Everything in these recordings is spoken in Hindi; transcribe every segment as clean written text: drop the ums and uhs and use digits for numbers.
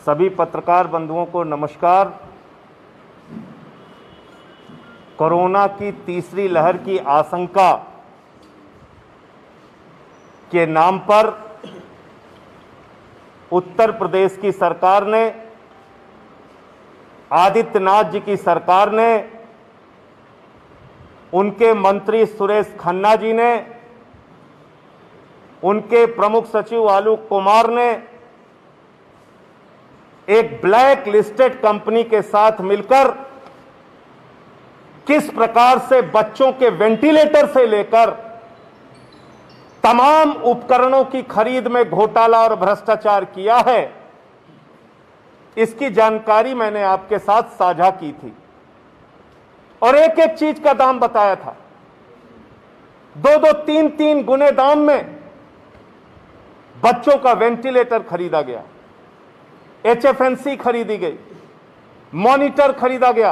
सभी पत्रकार बंधुओं को नमस्कार। कोरोना की तीसरी लहर की आशंका के नाम पर उत्तर प्रदेश की सरकार ने, आदित्यनाथ जी की सरकार ने, उनके मंत्री सुरेश खन्ना जी ने, उनके प्रमुख सचिव आलोक कुमार ने एक ब्लैक लिस्टेड कंपनी के साथ मिलकर किस प्रकार से बच्चों के वेंटिलेटर से लेकर तमाम उपकरणों की खरीद में घोटाला और भ्रष्टाचार किया है, इसकी जानकारी मैंने आपके साथ साझा की थी और एक एक चीज का दाम बताया था। दो दो तीन तीन गुने दाम में बच्चों का वेंटिलेटर खरीदा गया, HFNC खरीदी गई, मॉनिटर खरीदा गया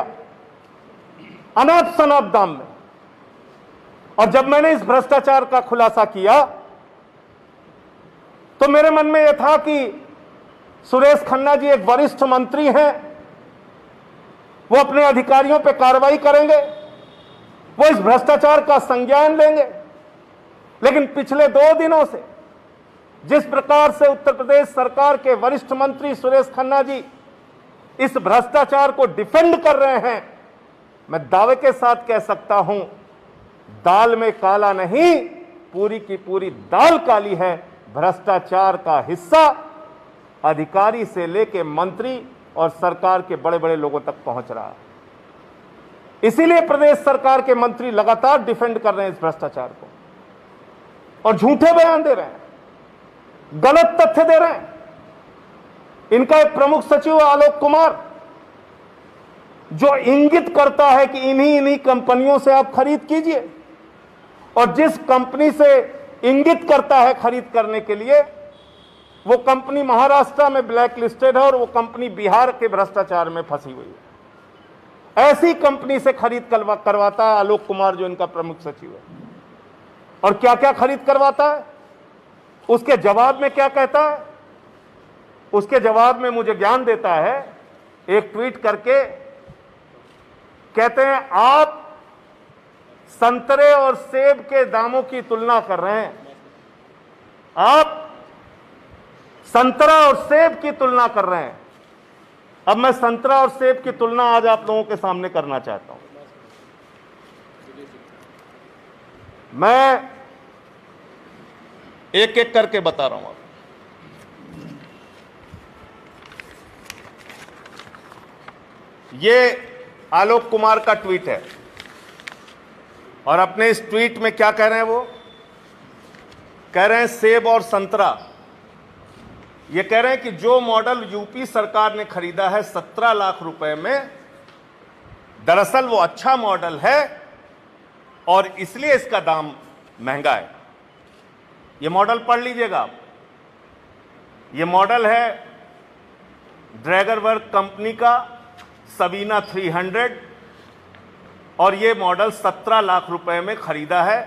अनाप शनाप दाम में। और जब मैंने इस भ्रष्टाचार का खुलासा किया तो मेरे मन में यह था कि सुरेश खन्ना जी एक वरिष्ठ मंत्री हैं, वो अपने अधिकारियों पर कार्रवाई करेंगे, वो इस भ्रष्टाचार का संज्ञान लेंगे। लेकिन पिछले 2 दिनों से जिस प्रकार से उत्तर प्रदेश सरकार के वरिष्ठ मंत्री सुरेश खन्ना जी इस भ्रष्टाचार को डिफेंड कर रहे हैं, मैं दावे के साथ कह सकता हूं, दाल में काला नहीं, पूरी की पूरी दाल काली है। भ्रष्टाचार का हिस्सा अधिकारी से लेकर मंत्री और सरकार के बड़े बड़े लोगों तक पहुंच रहा है। इसीलिए प्रदेश सरकार के मंत्री लगातार डिफेंड कर रहे हैं इस भ्रष्टाचार को और झूठे बयान दे रहे हैं, गलत तथ्य दे रहे हैं। इनका एक प्रमुख सचिव आलोक कुमार जो इंगित करता है कि इन्हीं कंपनियों से आप खरीद कीजिए, और जिस कंपनी से इंगित करता है खरीद करने के लिए, वो कंपनी महाराष्ट्र में ब्लैक लिस्टेड है और वो कंपनी बिहार के भ्रष्टाचार में फंसी हुई है। ऐसी कंपनी से खरीद करवाता है आलोक कुमार जो इनका प्रमुख सचिव है। और क्या क्या खरीद करवाता है, उसके जवाब में क्या कहता है? उसके जवाब में मुझे ज्ञान देता है, एक ट्वीट करके कहते हैं, आप संतरे और सेब के दामों की तुलना कर रहे हैं, आप संतरा और सेब की तुलना कर रहे हैं। अब मैं संतरा और सेब की तुलना आज आप लोगों के सामने करना चाहता हूं। मैं एक एक करके बता रहा हूं आपको। ये आलोक कुमार का ट्वीट है और अपने इस ट्वीट में क्या कह रहे हैं? वो कह रहे हैं सेब और संतरा, ये कह रहे हैं कि जो मॉडल यूपी सरकार ने खरीदा है 17 लाख रुपए में, दरअसल वो अच्छा मॉडल है और इसलिए इसका दाम महंगा है। ये मॉडल पढ़ लीजिएगा आप। ये मॉडल है ड्रैगन वर्क कंपनी का सबीना 300 और ये मॉडल 17 लाख रुपए में खरीदा है।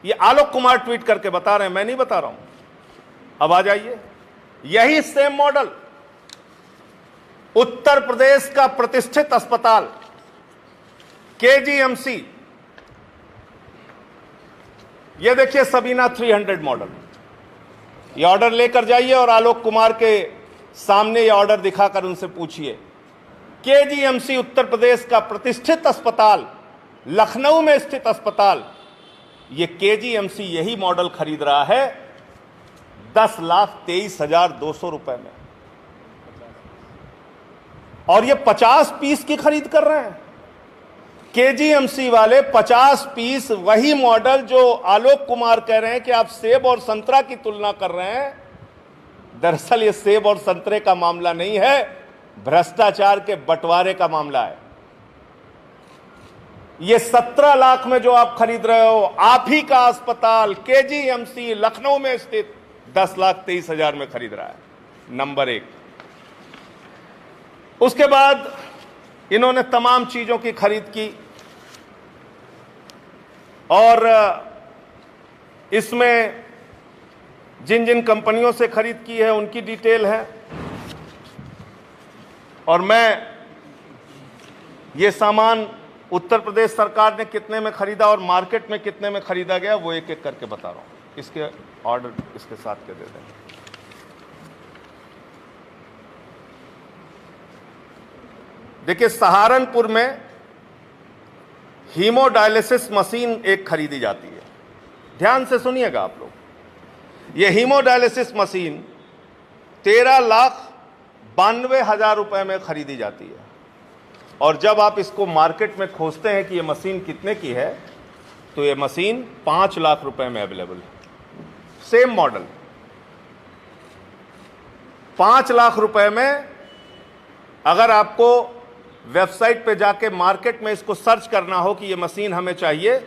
ये आलोक कुमार ट्वीट करके बता रहे हैं, मैं नहीं बता रहा हूं। अब आ जाइए, यही सेम मॉडल उत्तर प्रदेश का प्रतिष्ठित अस्पताल KGMC, ये देखिए सबीना 300 मॉडल। ये ऑर्डर लेकर जाइए और आलोक कुमार के सामने ये ऑर्डर दिखाकर उनसे पूछिए। KGMC उत्तर प्रदेश का प्रतिष्ठित अस्पताल, लखनऊ में स्थित अस्पताल, ये KGMC यही मॉडल खरीद रहा है 10,23,200 रुपए में, और ये 50 पीस की खरीद कर रहे हैं। KGMC वाले 50 पीस, वही मॉडल जो आलोक कुमार कह रहे हैं कि आप सेब और संतरा की तुलना कर रहे हैं। दरअसल ये सेब और संतरे का मामला नहीं है, भ्रष्टाचार के बंटवारे का मामला है। ये 17 लाख में जो आप खरीद रहे हो, आप ही का अस्पताल KGMC लखनऊ में स्थित 10,23,000 में खरीद रहा है। नंबर 1। उसके बाद इन्होंने तमाम चीजों की खरीद की और इसमें जिन जिन कंपनियों से खरीद की है उनकी डिटेल है। और मैं ये सामान उत्तर प्रदेश सरकार ने कितने में खरीदा और मार्केट में कितने में खरीदा गया वो एक एक करके बता रहा हूं। इसके ऑर्डर इसके साथ के दे दें। देखिए, सहारनपुर में हीमोडायलिसिस मशीन एक खरीदी जाती है। ध्यान से सुनिएगा आप लोग। ये हीमोडायलिसिस मशीन 13,92,000 रुपए में खरीदी जाती है और जब आप इसको मार्केट में खोजते हैं कि ये मशीन कितने की है तो ये मशीन 5 लाख रुपए में अवेलेबल है। सेम मॉडल 5 लाख रुपए में। अगर आपको वेबसाइट पे जाके मार्केट में इसको सर्च करना हो कि ये मशीन हमें चाहिए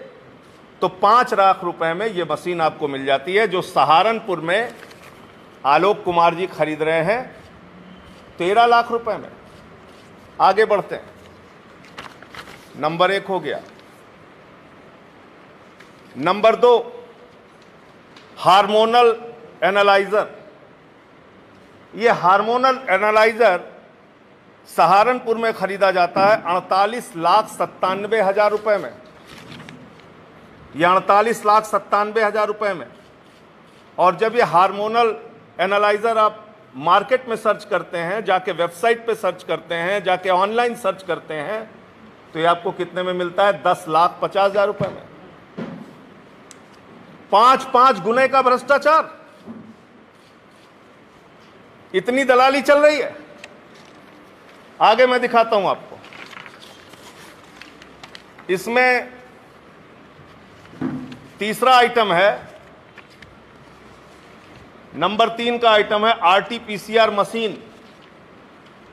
तो 5 लाख रुपए में ये मशीन आपको मिल जाती है, जो सहारनपुर में आलोक कुमार जी खरीद रहे हैं 13 लाख रुपए में। आगे बढ़ते हैं। नंबर 1 हो गया। Number 2, hormonal analyser. ये हार्मोनल एनालाइजर सहारनपुर में खरीदा जाता है 48,97,000 रुपए में। ये 48,97,000 रुपए में। और जब ये हार्मोनल एनालाइजर आप मार्केट में सर्च करते हैं, जाके वेबसाइट पे सर्च करते हैं, जाके ऑनलाइन सर्च करते हैं तो ये आपको कितने में मिलता है? 10,50,000 रुपए में। 5 गुने का भ्रष्टाचार। इतनी दलाली चल रही है। आगे मैं दिखाता हूं आपको। इसमें तीसरा आइटम है, नंबर 3 का आइटम है आरटीपीसीआर मशीन।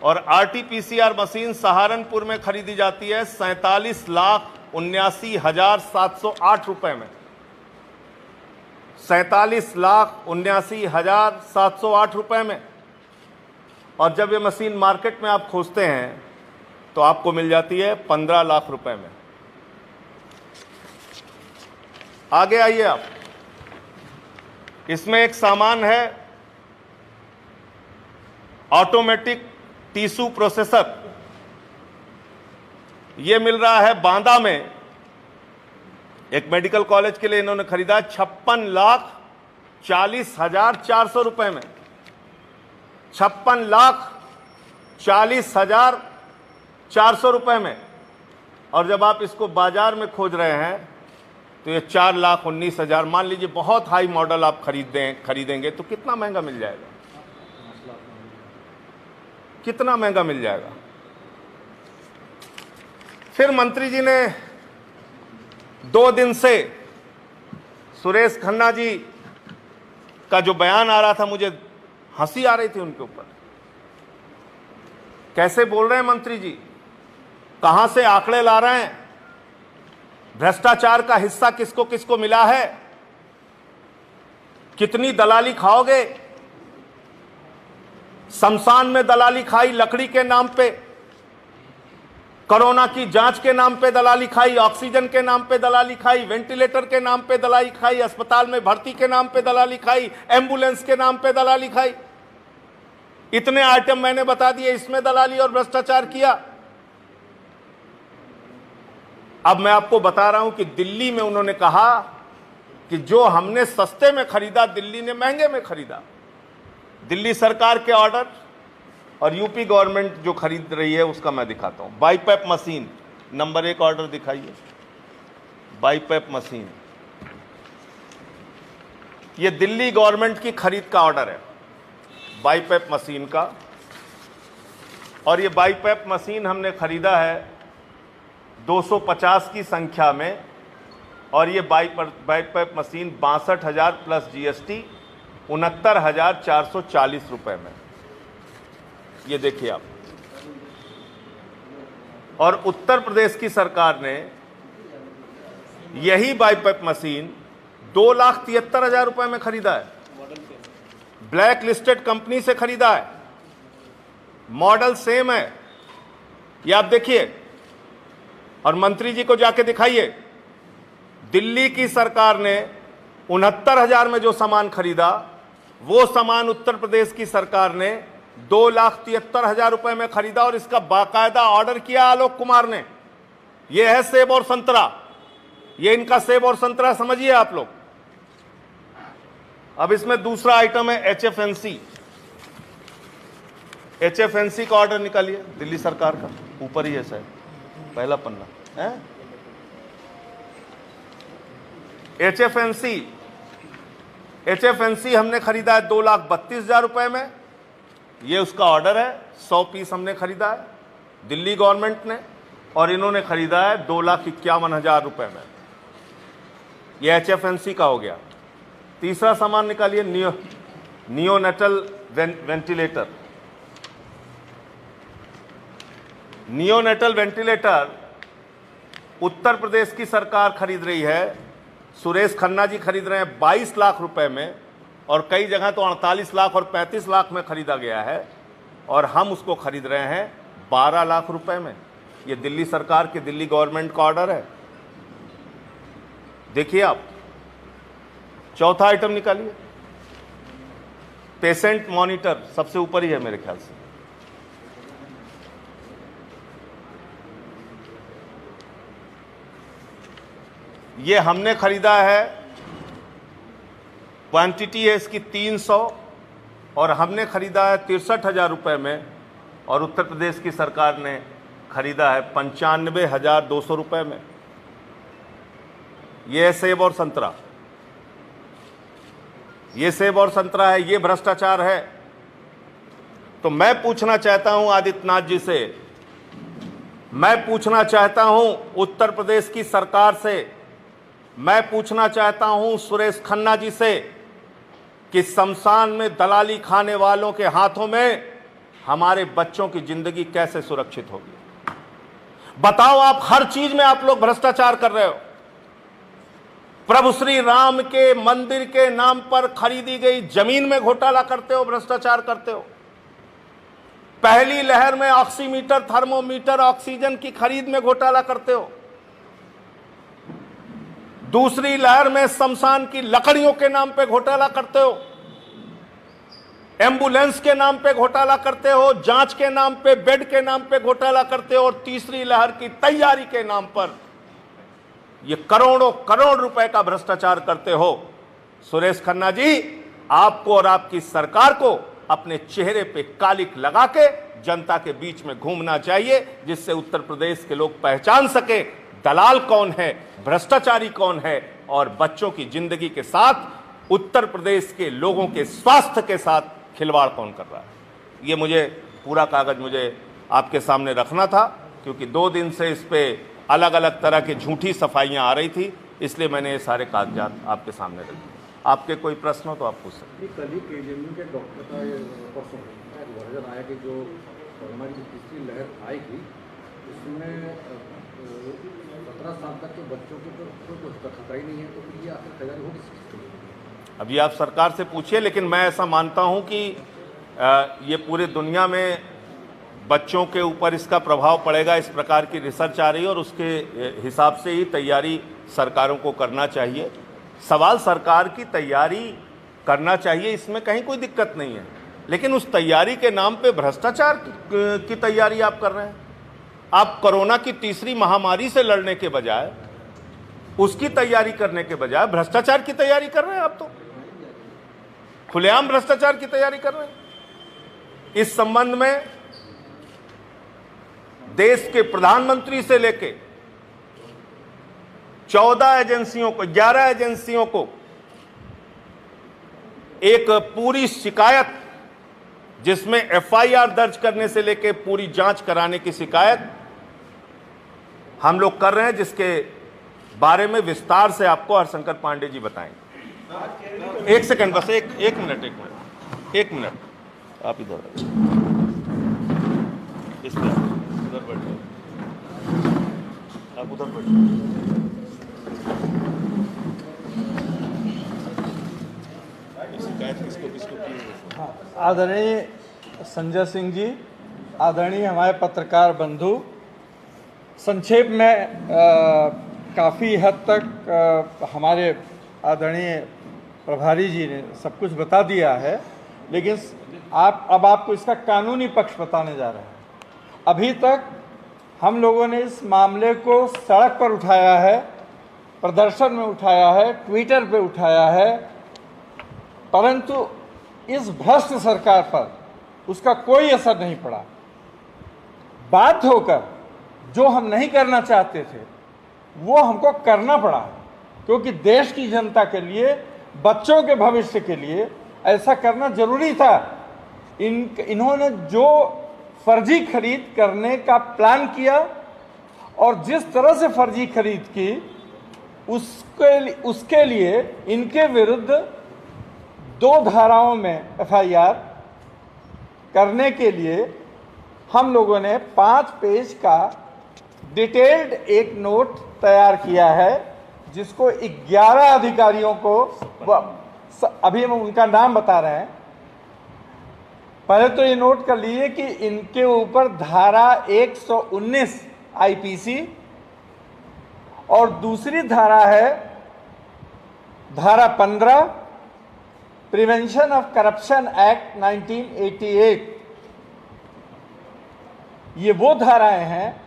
और आरटीपीसीआर मशीन सहारनपुर में खरीदी जाती है 47,79,708 रुपए में। 47,79,708 रुपए में। और जब ये मशीन मार्केट में आप खोजते हैं तो आपको मिल जाती है 15 लाख रुपए में। आगे आइए आप। इसमें एक सामान है ऑटोमेटिक टिश्यू प्रोसेसर। यह मिल रहा है बांदा में। एक मेडिकल कॉलेज के लिए इन्होंने खरीदा 56,40,400 रुपए में। 56,40,400 रुपए में। और जब आप इसको बाजार में खोज रहे हैं तो ये 4,19,000। मान लीजिए बहुत हाई मॉडल आप खरीदेंगे तो कितना महंगा मिल जाएगा? कितना महंगा मिल जाएगा? फिर मंत्री जी ने 2 दिन से सुरेश खन्ना जी का जो बयान आ रहा था, मुझे हंसी आ रही थी उनके ऊपर। कैसे बोल रहे हैं मंत्री जी, कहां से आंकड़े ला रहे हैं, भ्रष्टाचार का हिस्सा किसको किसको मिला है, कितनी दलाली खाओगे। शमशान में दलाली खाई लकड़ी के नाम पे, कोरोना की जांच के नाम पे दलाली खाई, ऑक्सीजन के नाम पे दलाली खाई, वेंटिलेटर के नाम पे दलाली खाई, अस्पताल में भर्ती के नाम पे दलाली खाई, एम्बुलेंस के नाम पे दलाली खाई। इतने आइटम मैंने बता दिए, इसमें दलाली और भ्रष्टाचार किया। अब मैं आपको बता रहा हूं कि दिल्ली में उन्होंने कहा कि जो हमने सस्ते में खरीदा दिल्ली ने महंगे में खरीदा। दिल्ली सरकार के ऑर्डर और यूपी गवर्नमेंट जो खरीद रही है उसका मैं दिखाता हूं। बाईपैप मशीन नंबर 1 ऑर्डर दिखाइए। बाईपैप मशीन, ये दिल्ली गवर्नमेंट की खरीद का ऑर्डर है बाईपैप मशीन का। और ये बाईपैप मशीन हमने खरीदा है 250 की संख्या में। और ये बाईपैप मशीन 62,000 प्लस जीएसटी 69,440 रुपए में। ये देखिए आप। और उत्तर प्रदेश की सरकार ने यही बाईपैप मशीन 2,73,000 रुपए में खरीदा है। ब्लैक लिस्टेड कंपनी से खरीदा है। मॉडल सेम है, ये आप देखिए और मंत्री जी को जाके दिखाइए। दिल्ली की सरकार ने 69,000 में जो सामान खरीदा वो सामान उत्तर प्रदेश की सरकार ने 2,73,000 रुपए में खरीदा और इसका बाकायदा ऑर्डर किया आलोक कुमार ने। यह है सेब और संतरा, ये इनका सेब और संतरा समझिए आप लोग। अब इसमें दूसरा आइटम है एचएफएनसी। एचएफएनसी का ऑर्डर निकालिए दिल्ली सरकार का, ऊपर ही है शायद, पहला पन्ना है। एचएफएनसी हमने खरीदा है 2,32,000 रुपए में, ये उसका ऑर्डर है। 100 पीस हमने खरीदा है दिल्ली गवर्नमेंट ने, और इन्होंने खरीदा है 2,51,000 रुपए में। ये एचएफएनसी का हो गया। तीसरा सामान निकालिए, neonatal ventilator. Neonatal ventilator Uttar Pradesh की सरकार खरीद रही है। सुरेश खन्ना जी खरीद रहे हैं 22 लाख रुपए में, और कई जगह तो 48 लाख और 35 लाख में खरीदा गया है, और हम उसको खरीद रहे हैं 12 लाख रुपए में। ये दिल्ली सरकार के, दिल्ली गवर्नमेंट का ऑर्डर है। देखिए आप, चौथा आइटम निकालिए, पेशेंट मॉनिटर, सबसे ऊपर ही है मेरे ख्याल से। ये हमने खरीदा है, क्वांटिटी है इसकी 300, और हमने खरीदा है 63,000 रुपए में, और उत्तर प्रदेश की सरकार ने खरीदा है 95,200 रुपए में। ये सेब और संतरा, ये सेब और संतरा है, ये भ्रष्टाचार है। तो मैं पूछना चाहता हूं आदित्यनाथ जी से, मैं पूछना चाहता हूं उत्तर प्रदेश की सरकार से, मैं पूछना चाहता हूं सुरेश खन्ना जी से कि शमशान में दलाली खाने वालों के हाथों में हमारे बच्चों की जिंदगी कैसे सुरक्षित होगी। बताओ, आप हर चीज में आप लोग भ्रष्टाचार कर रहे हो। प्रभु श्री राम के मंदिर के नाम पर खरीदी गई जमीन में घोटाला करते हो, भ्रष्टाचार करते हो। पहली लहर में ऑक्सीमीटर, थर्मोमीटर, ऑक्सीजन की खरीद में घोटाला करते हो। दूसरी लहर में शमशान की लकड़ियों के नाम पे घोटाला करते हो, एम्बुलेंस के नाम पे घोटाला करते हो, जांच के नाम पे, बेड के नाम पे घोटाला करते हो, और तीसरी लहर की तैयारी के नाम पर ये करोड़ों करोड़ रुपए का भ्रष्टाचार करते हो। सुरेश खन्ना जी, आपको और आपकी सरकार को अपने चेहरे पे कालिक लगा के जनता के बीच में घूमना चाहिए, जिससे उत्तर प्रदेश के लोग पहचान सके दलाल कौन है, भ्रष्टाचारी कौन है, और बच्चों की जिंदगी के साथ, उत्तर प्रदेश के लोगों के स्वास्थ्य के साथ खिलवाड़ कौन कर रहा है। ये मुझे पूरा कागज मुझे आपके सामने रखना था, क्योंकि 2 दिन से इस पे अलग अलग तरह की झूठी सफाइयां आ रही थी, इसलिए मैंने ये सारे कागजात आपके सामने रखे। आपके कोई प्रश्न हो तो आप पूछ सकते हैं। कल ही केजीएमयू के डॉक्टर का परसों वर्जन आया कि जो कोरोना की तीसरी लहर आएगी उसमें 17 साल तक के बच्चों को तो कोई खतरा ही नहीं है, तो फिर ये आखिर तैयारी होगी। अभी आप सरकार से पूछिए, लेकिन मैं ऐसा मानता हूं कि ये पूरे दुनिया में बच्चों के ऊपर इसका प्रभाव पड़ेगा, इस प्रकार की रिसर्च आ रही है, और उसके हिसाब से ही तैयारी सरकारों को करना चाहिए। सवाल सरकार की तैयारी करना चाहिए, इसमें कहीं कोई दिक्कत नहीं है, लेकिन उस तैयारी के नाम पे भ्रष्टाचार की तैयारी आप कर रहे हैं। आप कोरोना की तीसरी महामारी से लड़ने के बजाय, उसकी तैयारी करने के बजाय भ्रष्टाचार की तैयारी कर रहे हैं। आप तो खुलेआम भ्रष्टाचार की तैयारी कर रहे हैं। इस संबंध में देश के प्रधानमंत्री से लेके 14 एजेंसियों को, 11 एजेंसियों को एक पूरी शिकायत, जिसमें एफआईआर दर्ज करने से लेके पूरी जांच कराने की शिकायत हम लोग कर रहे हैं, जिसके बारे में विस्तार से आपको हरशंकर पांडे जी बताएंगे। एक सेकंड बस, एक मिनट आप इधर उधर बैठो, आप उधर बैठो। शिकायत किसको की? आदरणीय संजय सिंह जी, आदरणीय हमारे पत्रकार बंधु, संक्षेप में काफ़ी हद तक हमारे आदरणीय प्रभारी जी ने सब कुछ बता दिया है। लेकिन अब आपको इसका कानूनी पक्ष बताने जा रहे हैं। अभी तक हम लोगों ने इस मामले को सड़क पर उठाया है, प्रदर्शन में उठाया है, ट्विटर पे उठाया है, परंतु इस भ्रष्ट सरकार पर उसका कोई असर नहीं पड़ा। बाध्य होकर जो हम नहीं करना चाहते थे वो हमको करना पड़ा, क्योंकि देश की जनता के लिए, बच्चों के भविष्य के लिए ऐसा करना जरूरी था। इन्होंने जो फर्जी खरीद करने का प्लान किया और जिस तरह से फर्जी खरीद की, उसके लिए इनके विरुद्ध 2 धाराओं में एफआईआर करने के लिए हम लोगों ने 5 पेज का डिटेल्ड एक नोट तैयार किया है, जिसको 11 अधिकारियों को, अभी हम उनका नाम बता रहे हैं। पहले तो ये नोट कर लीजिए कि इनके ऊपर धारा 119 आईपीसी और दूसरी धारा है धारा 15 प्रिवेंशन ऑफ करप्शन एक्ट 1988। ये वो धाराएं हैं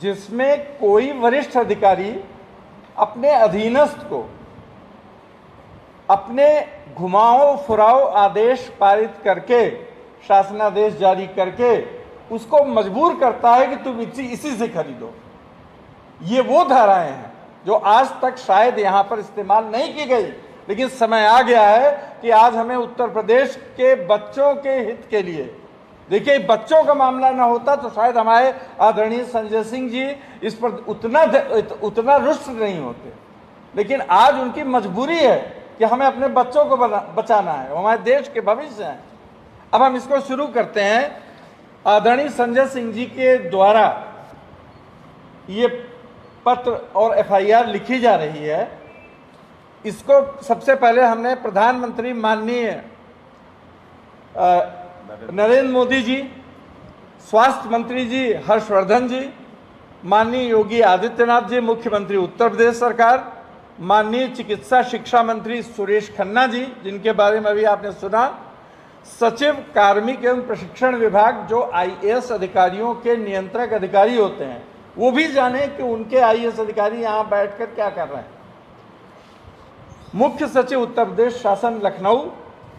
जिसमें कोई वरिष्ठ अधिकारी अपने अधीनस्थ को अपने घुमाओ फुराओ आदेश पारित करके, शासनादेश जारी करके उसको मजबूर करता है कि तुम इसी से खरीदो। ये वो धाराएं हैं जो आज तक शायद यहां पर इस्तेमाल नहीं की गई, लेकिन समय आ गया है कि आज हमें उत्तर प्रदेश के बच्चों के हित के लिए, देखिए बच्चों का मामला ना होता तो शायद हमारे आदरणीय संजय सिंह जी इस पर उतना रुष्ट नहीं होते, लेकिन आज उनकी मजबूरी है कि हमें अपने बच्चों को बचाना है, हमारे देश के भविष्य हैं। अब हम इसको शुरू करते हैं। आदरणीय संजय सिंह जी के द्वारा ये पत्र और एफआईआर लिखी जा रही है। इसको सबसे पहले हमने प्रधानमंत्री माननीय नरेंद्र मोदी जी, स्वास्थ्य मंत्री जी हर्षवर्धन जी, माननीय योगी आदित्यनाथ जी मुख्यमंत्री उत्तर प्रदेश सरकार, माननीय चिकित्सा शिक्षा मंत्री सुरेश खन्ना जी, जिनके बारे में अभी आपने सुना, सचिव कार्मिक एवं प्रशिक्षण विभाग जो आईएएस अधिकारियों के नियंत्रक अधिकारी होते हैं, वो भी जाने कि उनके आईएएस अधिकारी यहाँ बैठकर क्या कर रहे हैं। मुख्य सचिव उत्तर प्रदेश शासन लखनऊ,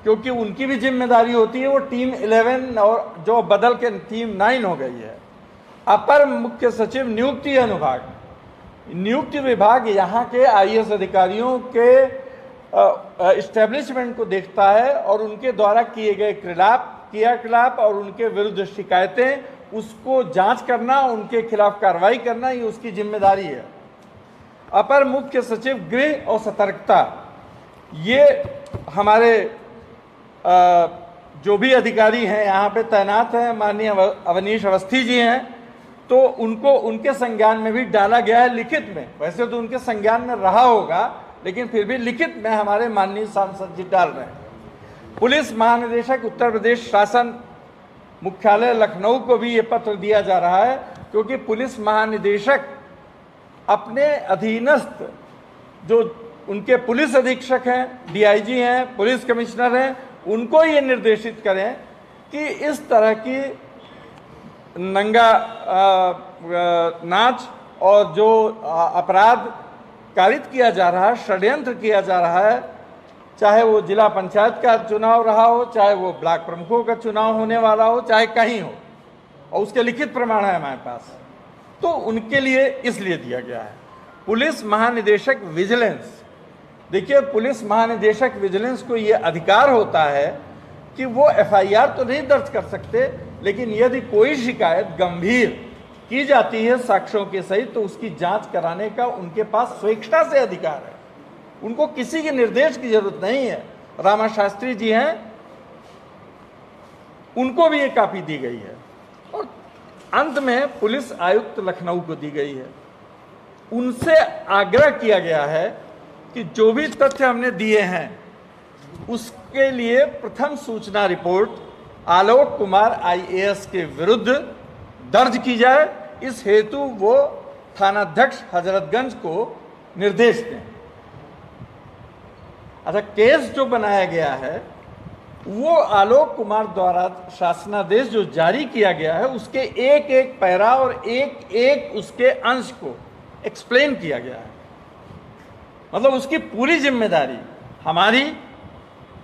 क्योंकि उनकी भी जिम्मेदारी होती है, वो टीम 11 और जो बदल के टीम 9 हो गई है। अपर मुख्य सचिव नियुक्ति अनुभाग, नियुक्ति विभाग यहाँ के आईएएस अधिकारियों के इस्टेब्लिशमेंट को देखता है और उनके द्वारा किए गए क्रियाकलाप और उनके विरुद्ध शिकायतें, उसको जांच करना, उनके खिलाफ कार्रवाई करना, ये उसकी जिम्मेदारी है। अपर मुख्य सचिव गृह और सतर्कता, ये हमारे जो भी अधिकारी हैं यहाँ पे तैनात हैं, माननीय अवनीश अवस्थी जी हैं, तो उनको उनके संज्ञान में भी डाला गया है लिखित में। वैसे तो उनके संज्ञान में रहा होगा, लेकिन फिर भी लिखित में हमारे माननीय सांसद जी डाल रहे हैं। पुलिस महानिदेशक उत्तर प्रदेश शासन मुख्यालय लखनऊ को भी ये पत्र दिया जा रहा है, क्योंकि पुलिस महानिदेशक अपने अधीनस्थ जो उनके पुलिस अधीक्षक हैं, डीआईजी हैं, पुलिस कमिश्नर हैं, उनको ये निर्देशित करें कि इस तरह की नंगा नाच और जो अपराध कारित किया जा रहा है, षड्यंत्र किया जा रहा है, चाहे वो जिला पंचायत का चुनाव रहा हो, चाहे वो ब्लॉक प्रमुखों का चुनाव होने वाला हो, चाहे कहीं हो, और उसके लिखित प्रमाण है हमारे पास, तो उनके लिए इसलिए दिया गया है। पुलिस महानिदेशक विजिलेंस, देखिए पुलिस महानिदेशक विजिलेंस को ये अधिकार होता है कि वो एफआईआर तो नहीं दर्ज कर सकते, लेकिन यदि कोई शिकायत गंभीर की जाती है साक्ष्यों के सहित, तो उसकी जांच कराने का उनके पास स्वेच्छा से अधिकार है। उनको किसी के निर्देश की जरूरत नहीं है। रामा शास्त्री जी हैं, उनको भी ये कॉपी दी गई है, और अंत में पुलिस आयुक्त लखनऊ को दी गई है। उनसे आग्रह किया गया है कि जो भी तथ्य हमने दिए हैं उसके लिए प्रथम सूचना रिपोर्ट आलोक कुमार आईएएस के विरुद्ध दर्ज की जाए। इस हेतु वो थानाध्यक्ष हजरतगंज को निर्देश दें। अच्छा, केस जो बनाया गया है वो आलोक कुमार द्वारा शासनादेश जो जारी किया गया है उसके एक एक पैरा और एक एक उसके अंश को एक्सप्लेन किया गया है। मतलब उसकी पूरी जिम्मेदारी हमारी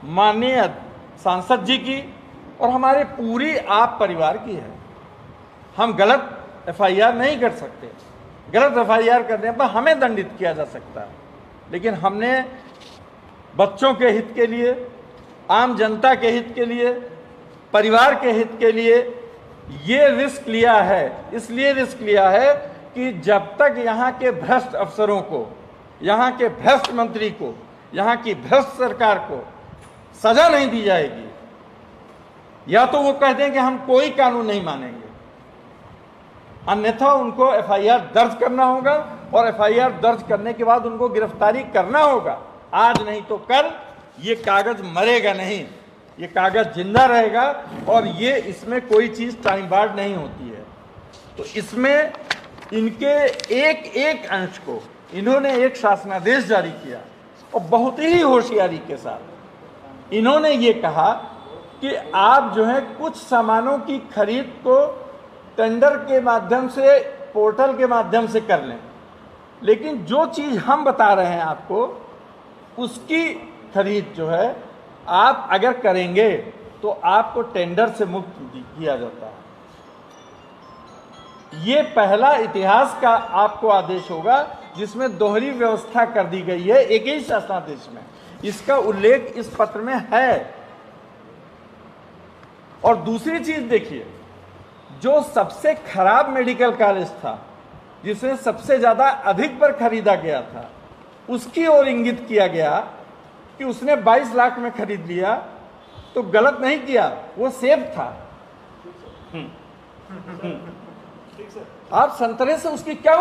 माननीय सांसद जी की और हमारे पूरी आप परिवार की है। हम गलत एफआईआर नहीं कर सकते, गलत एफआईआर करने पर हमें दंडित किया जा सकता है, लेकिन हमने बच्चों के हित के लिए, आम जनता के हित के लिए, परिवार के हित के लिए ये रिस्क लिया है। इसलिए रिस्क लिया है कि जब तक यहाँ के भ्रष्ट अफसरों को, यहाँ के भ्रष्ट मंत्री को, यहाँ की भ्रष्ट सरकार को सजा नहीं दी जाएगी, या तो वो कह दें कि हम कोई कानून नहीं मानेंगे, अन्यथा उनको एफआईआर दर्ज करना होगा और एफआईआर दर्ज करने के बाद उनको गिरफ्तारी करना होगा। आज नहीं तो कल ये कागज मरेगा नहीं, ये कागज जिंदा रहेगा और ये इसमें कोई चीज टाइम बार्ड नहीं होती है। तो इसमें इनके एक एक अंश को इन्होंने एक शासनादेश जारी किया और बहुत ही होशियारी के साथ इन्होंने ये कहा कि आप जो है कुछ सामानों की खरीद को टेंडर के माध्यम से, पोर्टल के माध्यम से कर लें, लेकिन जो चीज हम बता रहे हैं आपको उसकी खरीद जो है आप अगर करेंगे तो आपको टेंडर से मुक्त किया जाता है। ये पहला इतिहास का आपको आदेश होगा जिसमें दोहरी व्यवस्था कर दी गई है एक ही शासनादेश में। इसका उल्लेख इस पत्र में है। और दूसरी चीज देखिए, जो सबसे खराब मेडिकल कॉलेज था, जिसमें सबसे ज्यादा अधिक पर खरीदा गया था, उसकी ओर इंगित किया गया कि उसने 22 लाख में खरीद लिया, तो गलत नहीं किया, वो सेफ था। आप संतरे से उसकी क्या